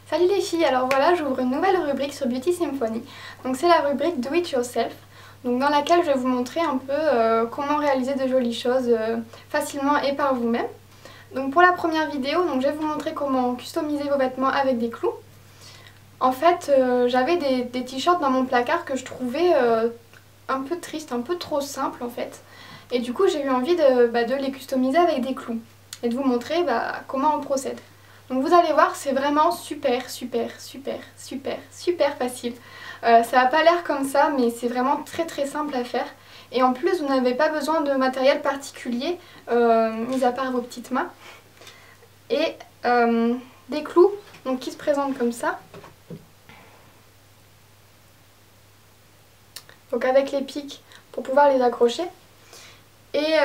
Salut les filles, alors voilà, j'ouvre une nouvelle rubrique sur Beauty Symphony. Donc c'est la rubrique Do It Yourself, donc dans laquelle je vais vous montrer un peu comment réaliser de jolies choses facilement et par vous-même. Donc pour la première vidéo, donc je vais vous montrer comment customiser vos vêtements avec des clous. En fait, j'avais des t-shirts dans mon placard que je trouvais un peu tristes, un peu trop simples en fait. Et du coup j'ai eu envie de les customiser avec des clous et de vous montrer comment on procède. Donc vous allez voir, c'est vraiment super facile. Ça n'a pas l'air comme ça, mais c'est vraiment très simple à faire. Et en plus, vous n'avez pas besoin de matériel particulier, mis à part vos petites mains. Et des clous donc, qui se présentent comme ça. Donc avec les pics pour pouvoir les accrocher. Et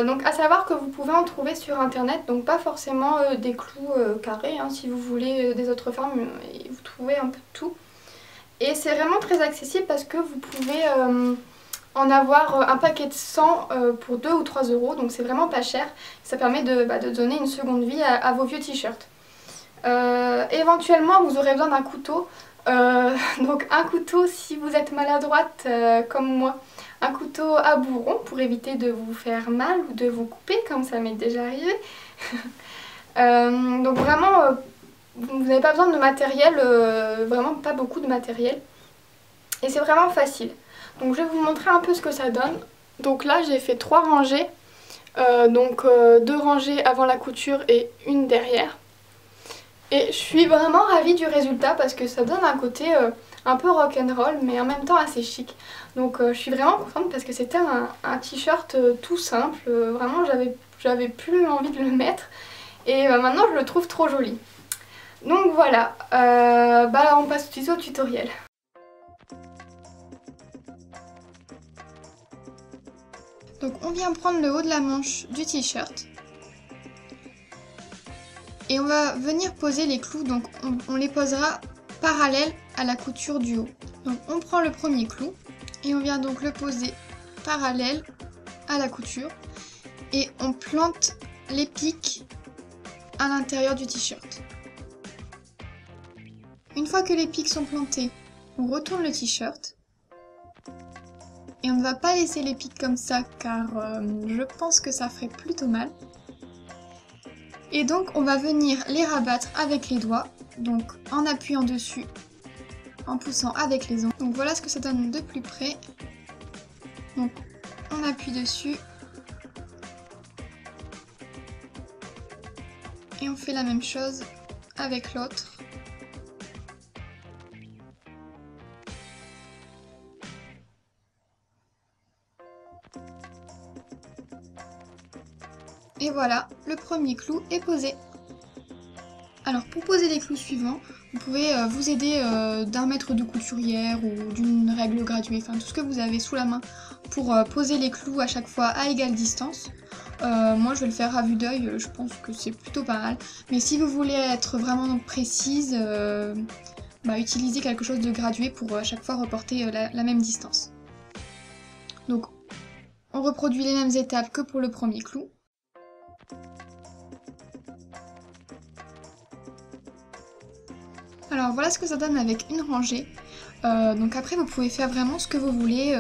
donc à savoir que vous pouvez en trouver sur internet, donc pas forcément des clous carrés, hein, si vous voulez des autres formes, vous trouvez un peu de tout. Et c'est vraiment très accessible parce que vous pouvez en avoir un paquet de 100 pour 2 ou 3 euros, donc c'est vraiment pas cher. Ça permet de donner une seconde vie à vos vieux t-shirts. Éventuellement vous aurez besoin d'un couteau, donc un couteau si vous êtes maladroite comme moi. Un couteau à bourron pour éviter de vous faire mal ou de vous couper comme ça m'est déjà arrivé. Donc vraiment vous n'avez pas besoin de matériel, vraiment pas beaucoup de matériel. Et c'est vraiment facile. Donc je vais vous montrer un peu ce que ça donne. Donc là j'ai fait 3 rangées, 2 rangées avant la couture et une derrière. Et je suis vraiment ravie du résultat parce que ça donne un côté un peu rock'n'roll mais en même temps assez chic. Donc je suis vraiment contente parce que c'était un t-shirt tout simple, vraiment j'avais plus envie de le mettre et maintenant je le trouve trop joli. Donc voilà, on passe tout de suite au tutoriel. Donc on vient prendre le haut de la manche du t-shirt. Et on va venir poser les clous, donc on les posera parallèles à la couture du haut. Donc on prend le premier clou et on vient donc le poser parallèle à la couture et on plante les pics à l'intérieur du t-shirt. Une fois que les pics sont plantés, on retourne le t-shirt et on ne va pas laisser les pics comme ça car je pense que ça ferait plutôt mal. Et donc on va venir les rabattre avec les doigts, donc en appuyant dessus, en poussant avec les ongles. Donc voilà ce que ça donne de plus près. Donc on appuie dessus. Et on fait la même chose avec l'autre. Et voilà, le premier clou est posé. Alors pour poser les clous suivants, vous pouvez vous aider d'un maître de couturière ou d'une règle graduée, enfin tout ce que vous avez sous la main pour poser les clous à chaque fois à égale distance. Moi je vais le faire à vue d'œil, je pense que c'est plutôt pas mal. Mais si vous voulez être vraiment précise, utilisez quelque chose de gradué pour à chaque fois reporter la même distance. Donc on reproduit les mêmes étapes que pour le premier clou. Alors voilà ce que ça donne avec une rangée. Donc après vous pouvez faire vraiment ce que vous voulez.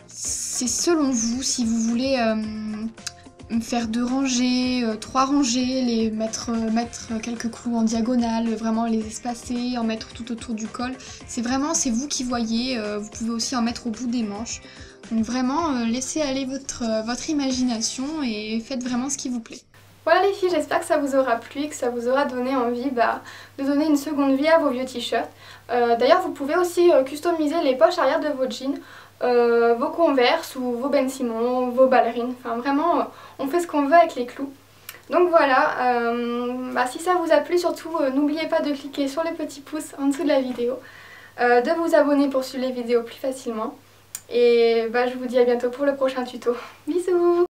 C'est selon vous, si vous voulez faire 2 rangées, 3 rangées, mettre quelques clous en diagonale, vraiment les espacer, en mettre tout autour du col. C'est vous qui voyez, vous pouvez aussi en mettre au bout des manches. Donc vraiment laissez aller votre imagination et faites vraiment ce qui vous plaît. Voilà les filles, j'espère que ça vous aura plu et que ça vous aura donné envie de donner une seconde vie à vos vieux t-shirts. D'ailleurs vous pouvez aussi customiser les poches arrière de vos jeans, vos Converse ou vos Ben Simon, vos ballerines, enfin vraiment on fait ce qu'on veut avec les clous. Donc voilà, si ça vous a plu surtout n'oubliez pas de cliquer sur le petit pouce en dessous de la vidéo, de vous abonner pour suivre les vidéos plus facilement et je vous dis à bientôt pour le prochain tuto. Bisous!